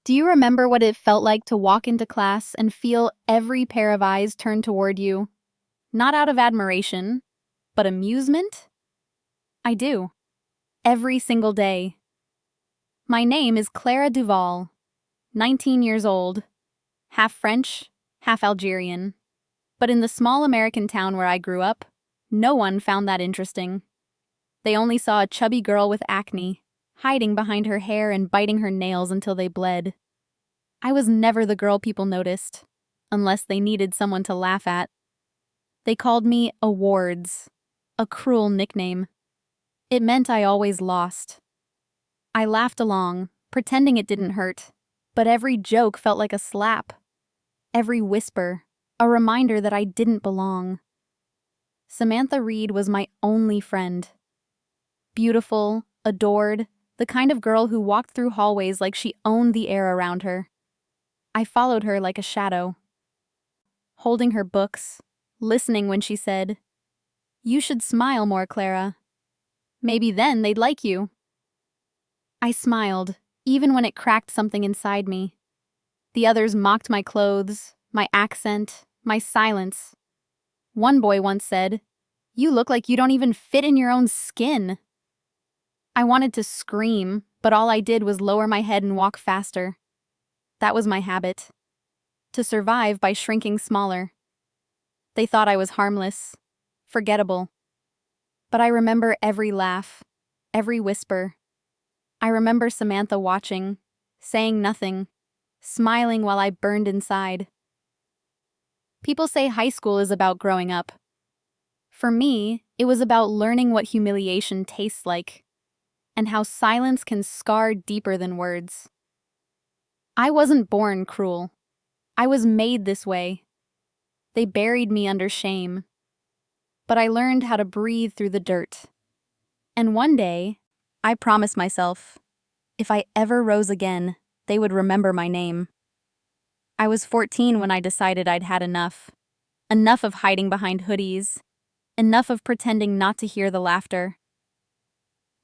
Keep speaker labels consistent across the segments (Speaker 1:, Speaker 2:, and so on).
Speaker 1: Do you remember what it felt like to walk into class and feel every pair of eyes turn toward you? Not out of admiration, but amusement? I do. Every single day. My name is Clara Duval, 19 years old, half French, half Algerian. But in the small American town where I grew up, no one found that interesting. They only saw a chubby girl with acne, hiding behind her hair and biting her nails until they bled. I was never the girl people noticed, unless they needed someone to laugh at. They called me Awards, a cruel nickname. It meant I always lost. I laughed along, pretending it didn't hurt, but every joke felt like a slap. Every whisper, a reminder that I didn't belong. Samantha Reed was my only friend. Beautiful, adored, the kind of girl who walked through hallways like she owned the air around her. I followed her like a shadow, holding her books, listening when she said, "You should smile more, Clara. Maybe then they'd like you." I smiled, even when it cracked something inside me. The others mocked my clothes, my accent, my silence. One boy once said, "You look like you don't even fit in your own skin." I wanted to scream, but all I did was lower my head and walk faster. That was my habit. To survive by shrinking smaller. They thought I was harmless, forgettable. But I remember every laugh, every whisper. I remember Samantha watching, saying nothing, smiling while I burned inside. People say high school is about growing up. For me, it was about learning what humiliation tastes like, and how silence can scar deeper than words. I wasn't born cruel. I was made this way. They buried me under shame. But I learned how to breathe through the dirt. And one day, I promised myself, if I ever rose again, they would remember my name. I was 14 when I decided I'd had enough. Enough of hiding behind hoodies. Enough of pretending not to hear the laughter.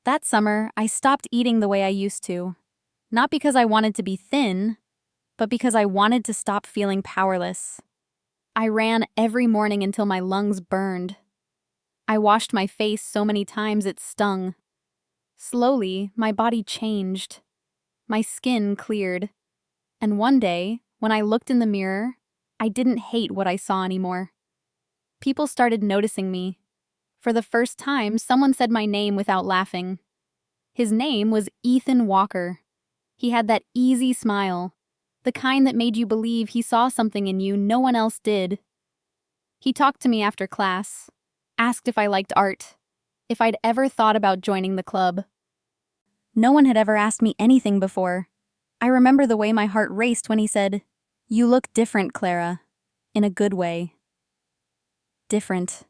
Speaker 1: That summer, I stopped eating the way I used to. Not because I wanted to be thin, but because I wanted to stop feeling powerless. I ran every morning until my lungs burned. I washed my face so many times it stung. Slowly, my body changed. My skin cleared. And one day, when I looked in the mirror, I didn't hate what I saw anymore. People started noticing me. For the first time, someone said my name without laughing. His name was Ethan Walker. He had that easy smile, the kind that made you believe he saw something in you no one else did. He talked to me after class, asked if I liked art, if I'd ever thought about joining the club. No one had ever asked me anything before. I remember the way my heart raced when he said, "You look different, Clara," in a good way. Different.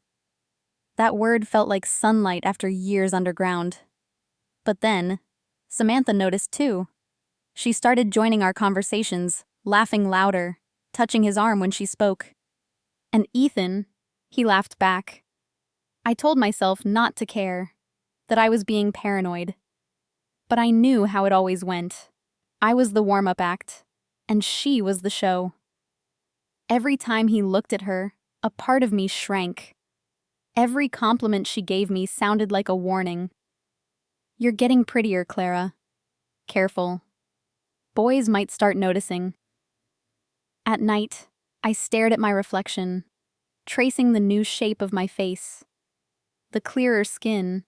Speaker 1: That word felt like sunlight after years underground. But then, Samantha noticed too. She started joining our conversations, laughing louder, touching his arm when she spoke. And Ethan, he laughed back. I told myself not to care, that I was being paranoid. But I knew how it always went. I was the warm-up act, and she was the show. Every time he looked at her, a part of me shrank. Every compliment she gave me sounded like a warning. "You're getting prettier, Clara. Careful. Boys might start noticing." At night, I stared at my reflection, tracing the new shape of my face, the clearer skin,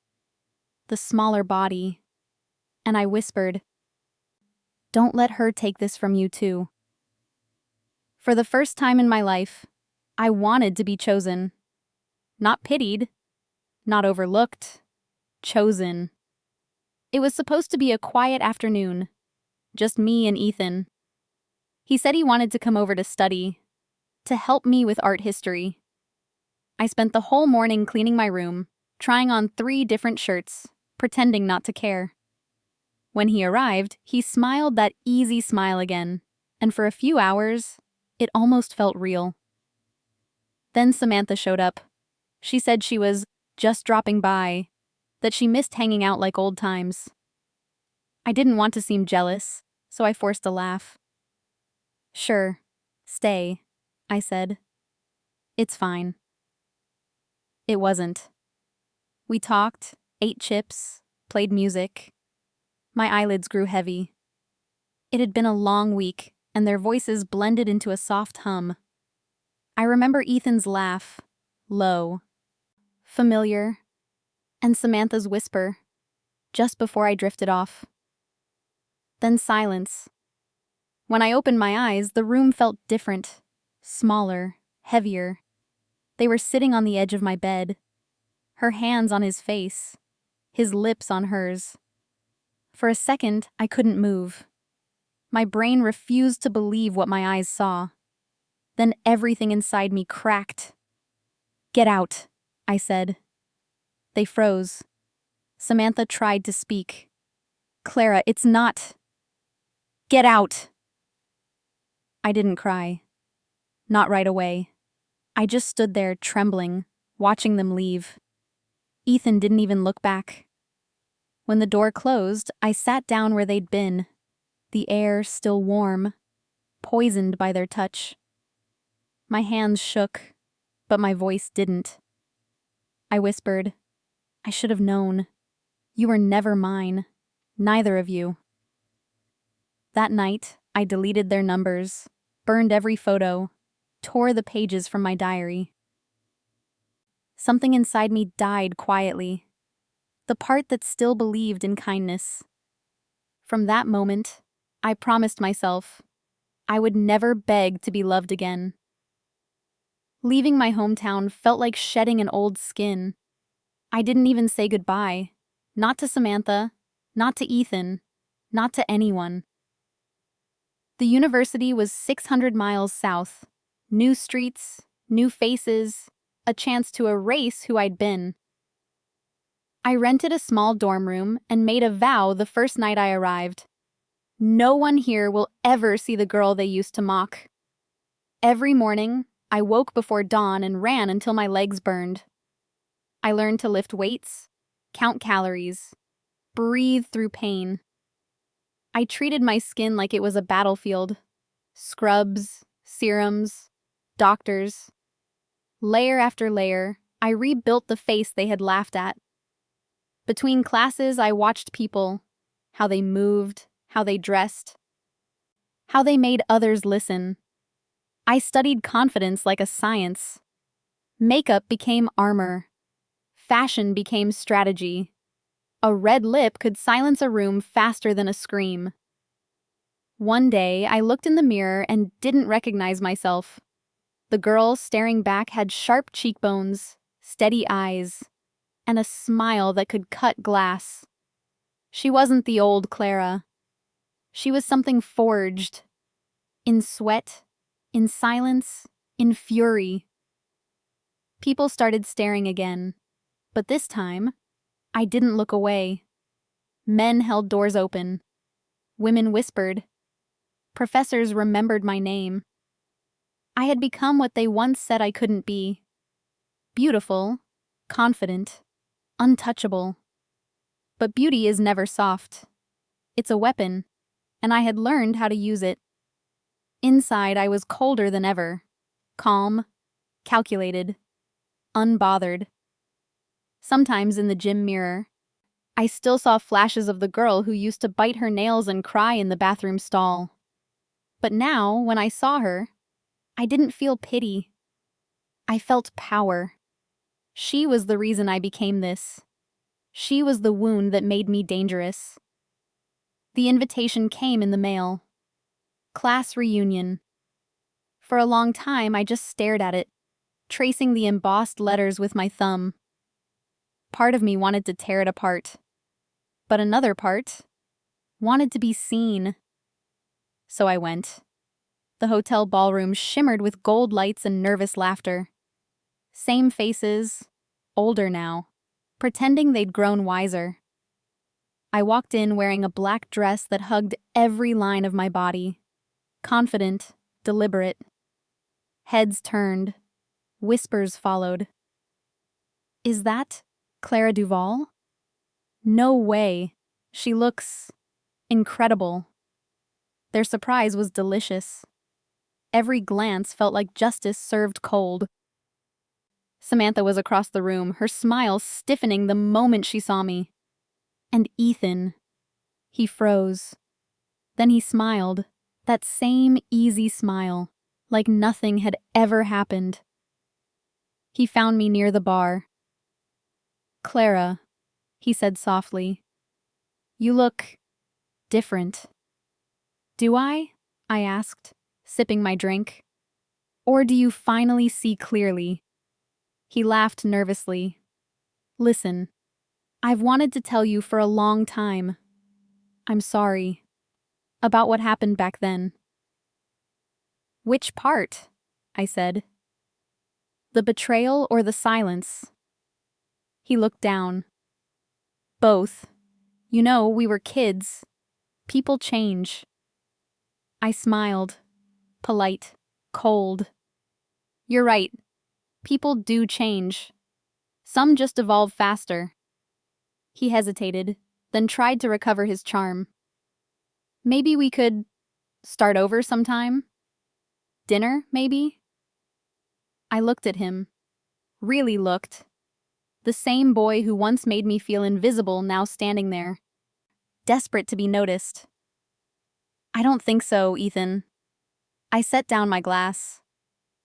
Speaker 1: the smaller body, and I whispered, "Don't let her take this from you too." For the first time in my life, I wanted to be chosen. Not pitied, not overlooked, chosen. It was supposed to be a quiet afternoon, just me and Ethan. He said he wanted to come over to study, to help me with art history. I spent the whole morning cleaning my room, trying on 3 different shirts, pretending not to care. When he arrived, he smiled that easy smile again, and for a few hours, it almost felt real. Then Samantha showed up. She said she was just dropping by, that she missed hanging out like old times. I didn't want to seem jealous, so I forced a laugh. "Sure, stay," I said. "It's fine." It wasn't. We talked, ate chips, played music. My eyelids grew heavy. It had been a long week, and their voices blended into a soft hum. I remember Ethan's laugh, low, familiar, and Samantha's whisper, just before I drifted off. Then silence. When I opened my eyes, the room felt different, smaller, heavier. They were sitting on the edge of my bed, her hands on his face, his lips on hers. For a second, I couldn't move. My brain refused to believe what my eyes saw. Then everything inside me cracked. "Get out," I said. They froze. Samantha tried to speak. "Clara, it's not. Get out." I didn't cry. Not right away. I just stood there trembling, watching them leave. Ethan didn't even look back. When the door closed, I sat down where they'd been, the air still warm, poisoned by their touch. My hands shook, but my voice didn't. I whispered, "I should have known. You were never mine, neither of you." That night, I deleted their numbers, burned every photo, tore the pages from my diary. Something inside me died quietly, the part that still believed in kindness. From that moment, I promised myself I would never beg to be loved again. Leaving my hometown felt like shedding an old skin. I didn't even say goodbye, not to Samantha, not to Ethan, not to anyone. The university was 600 miles south. New streets, new faces, a chance to erase who I'd been. I rented a small dorm room and made a vow the first night I arrived. No one here will ever see the girl they used to mock. Every morning, I woke before dawn and ran until my legs burned. I learned to lift weights, count calories, breathe through pain. I treated my skin like it was a battlefield. Scrubs, serums, doctors. Layer after layer, I rebuilt the face they had laughed at. Between classes, I watched people, how they moved, how they dressed, how they made others listen. I studied confidence like a science. Makeup became armor. Fashion became strategy. A red lip could silence a room faster than a scream. One day, I looked in the mirror and didn't recognize myself. The girl staring back had sharp cheekbones, steady eyes, and a smile that could cut glass. She wasn't the old Clara. She was something forged. In sweat, in silence, in fury. People started staring again, but this time, I didn't look away. Men held doors open. Women whispered. Professors remembered my name. I had become what they once said I couldn't be. Beautiful, confident, untouchable. But beauty is never soft. It's a weapon, and I had learned how to use it. Inside, I was colder than ever. Calm, calculated, unbothered. Sometimes in the gym mirror, I still saw flashes of the girl who used to bite her nails and cry in the bathroom stall. But now, when I saw her, I didn't feel pity. I felt power. She was the reason I became this. She was the wound that made me dangerous. The invitation came in the mail. Class reunion. For a long time, I just stared at it, tracing the embossed letters with my thumb. Part of me wanted to tear it apart, but another part wanted to be seen. So I went. The hotel ballroom shimmered with gold lights and nervous laughter. Same faces, older now, pretending they'd grown wiser. I walked in wearing a black dress that hugged every line of my body. Confident, deliberate. Heads turned. Whispers followed. Is that Clara Duval? No way. She looks incredible. Their surprise was delicious. Every glance felt like justice served cold. Samantha was across the room, her smile stiffening the moment she saw me. And Ethan. He froze. Then he smiled, that same easy smile, like nothing had ever happened. He found me near the bar. "Clara," he said softly, "you look different." "Do I?" I asked, sipping my drink. "Or do you finally see clearly?" He laughed nervously. "Listen, I've wanted to tell you for a long time. I'm sorry. About what happened back then." "Which part?" I said. "The betrayal or the silence?" He looked down. "Both. You know, we were kids. People change." I smiled. Polite. Cold. "You're right. People do change. Some just evolve faster." He hesitated, then tried to recover his charm. "Maybe we could start over sometime? Dinner, maybe?" I looked at him. Really looked. The same boy who once made me feel invisible now standing there, desperate to be noticed. "I don't think so, Ethan." I set down my glass.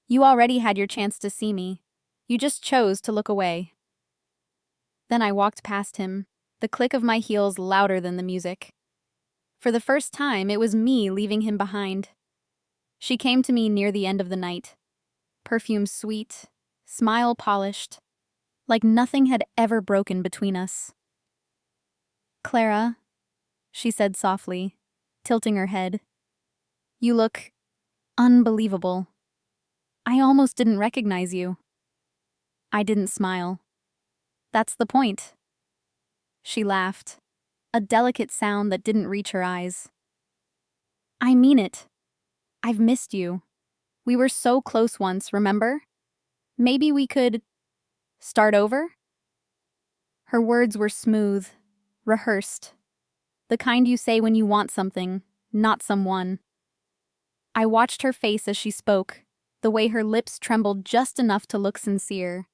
Speaker 1: "You already had your chance to see me. You just chose to look away." Then I walked past him, the click of my heels louder than the music. For the first time, it was me leaving him behind. She came to me near the end of the night. Perfume sweet, smile polished, like nothing had ever broken between us. "Clara," she said softly, tilting her head, "you look unbelievable. I almost didn't recognize you." I didn't smile. "That's the point." She laughed, a delicate sound that didn't reach her eyes. "I mean it. I've missed you. We were so close once, remember? Maybe we could start over?" Her words were smooth, rehearsed, the kind you say when you want something, not someone. I watched her face as she spoke, the way her lips trembled just enough to look sincere,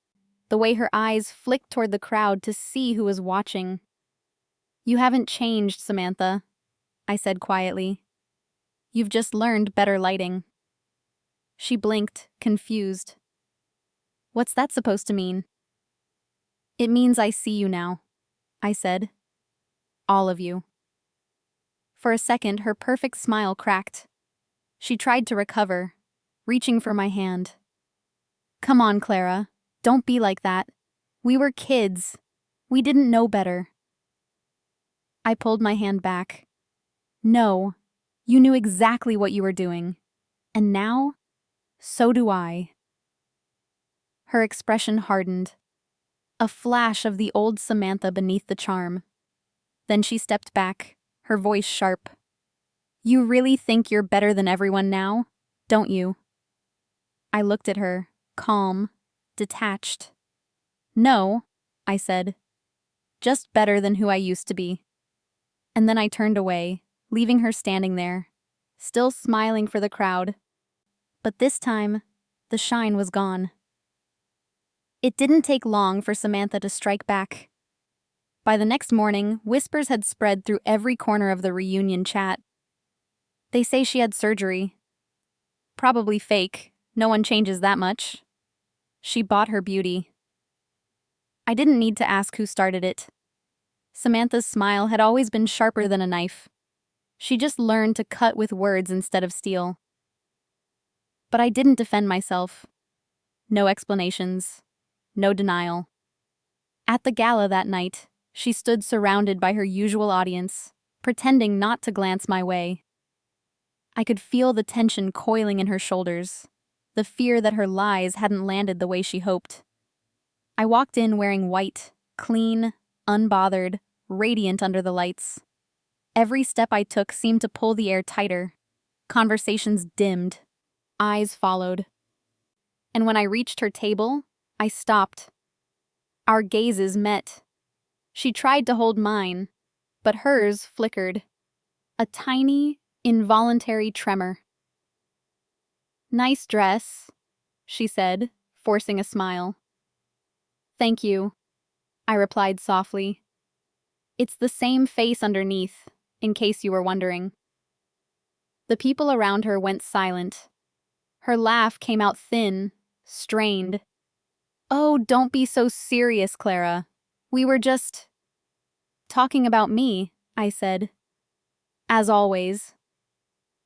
Speaker 1: the way her eyes flicked toward the crowd to see who was watching. "You haven't changed, Samantha," I said quietly. "You've just learned better lighting." She blinked, confused. "What's that supposed to mean?" "It means I see you now," I said. "All of you." For a second, her perfect smile cracked. She tried to recover, reaching for my hand. "Come on, Clara. Don't be like that. We were kids. We didn't know better." I pulled my hand back. "No, you knew exactly what you were doing. And now, so do I." Her expression hardened. A flash of the old Samantha beneath the charm. Then she stepped back, her voice sharp. "You really think you're better than everyone now, don't you?" I looked at her, calm, detached. "No," I said. "Just better than who I used to be." And then I turned away, leaving her standing there, still smiling for the crowd. But this time, the shine was gone. It didn't take long for Samantha to strike back. By the next morning, whispers had spread through every corner of the reunion chat. "They say she had surgery." "Probably fake. No one changes that much." "She bought her beauty." I didn't need to ask who started it. Samantha's smile had always been sharper than a knife. She just learned to cut with words instead of steel. But I didn't defend myself. No explanations. No denial. At the gala that night, she stood surrounded by her usual audience, pretending not to glance my way. I could feel the tension coiling in her shoulders, the fear that her lies hadn't landed the way she hoped. I walked in wearing white, clean, unbothered, radiant under the lights. Every step I took seemed to pull the air tighter. Conversations dimmed. Eyes followed. And when I reached her table, I stopped. Our gazes met. She tried to hold mine, but hers flickered. A tiny, involuntary tremor. "Nice dress," she said, forcing a smile. "Thank you," I replied softly. "It's the same face underneath, in case you were wondering." The people around her went silent. Her laugh came out thin, strained. "Oh, don't be so serious, Clara. We were just talking about me," I said. "As always."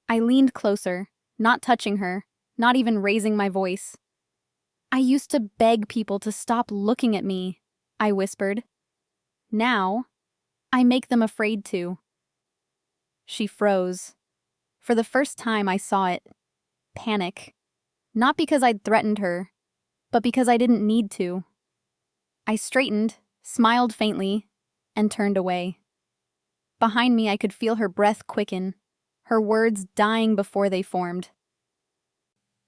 Speaker 1: I leaned closer, not touching her, not even raising my voice. "I used to beg people to stop looking at me," I whispered. "Now, I make them afraid to." She froze. For the first time I saw it. Panic. Not because I'd threatened her, but because I didn't need to. I straightened, smiled faintly, and turned away. Behind me I could feel her breath quicken, her words dying before they formed.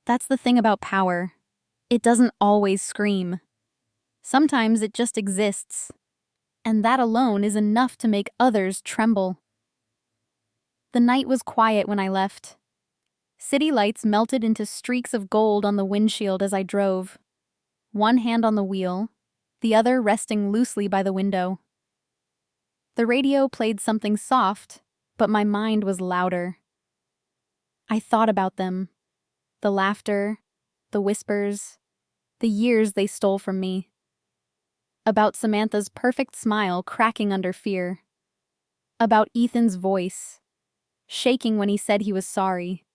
Speaker 1: That's the thing about power. It doesn't always scream. Sometimes it just exists. And that alone is enough to make others tremble. The night was quiet when I left. City lights melted into streaks of gold on the windshield as I drove. One hand on the wheel, the other resting loosely by the window. The radio played something soft, but my mind was louder. I thought about them. The laughter, the whispers, the years they stole from me. About Samantha's perfect smile cracking under fear. About Ethan's voice, shaking when he said he was sorry.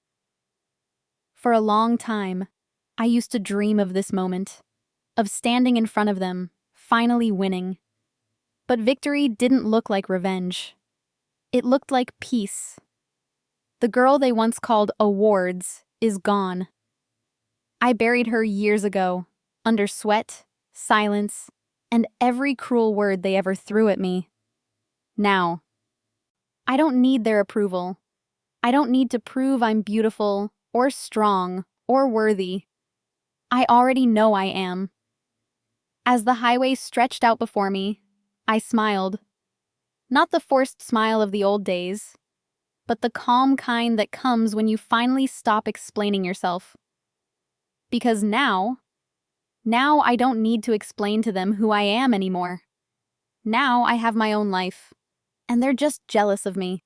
Speaker 1: For a long time, I used to dream of this moment, of standing in front of them, finally winning. But victory didn't look like revenge. It looked like peace. The girl they once called awards is gone. I buried her years ago, under sweat, silence, and every cruel word they ever threw at me. Now, I don't need their approval. I don't need to prove I'm beautiful, or strong, or worthy. I already know I am. As the highway stretched out before me, I smiled. Not the forced smile of the old days, but the calm kind that comes when you finally stop explaining yourself. Because now I don't need to explain to them who I am anymore. Now I have my own life, and they're just jealous of me.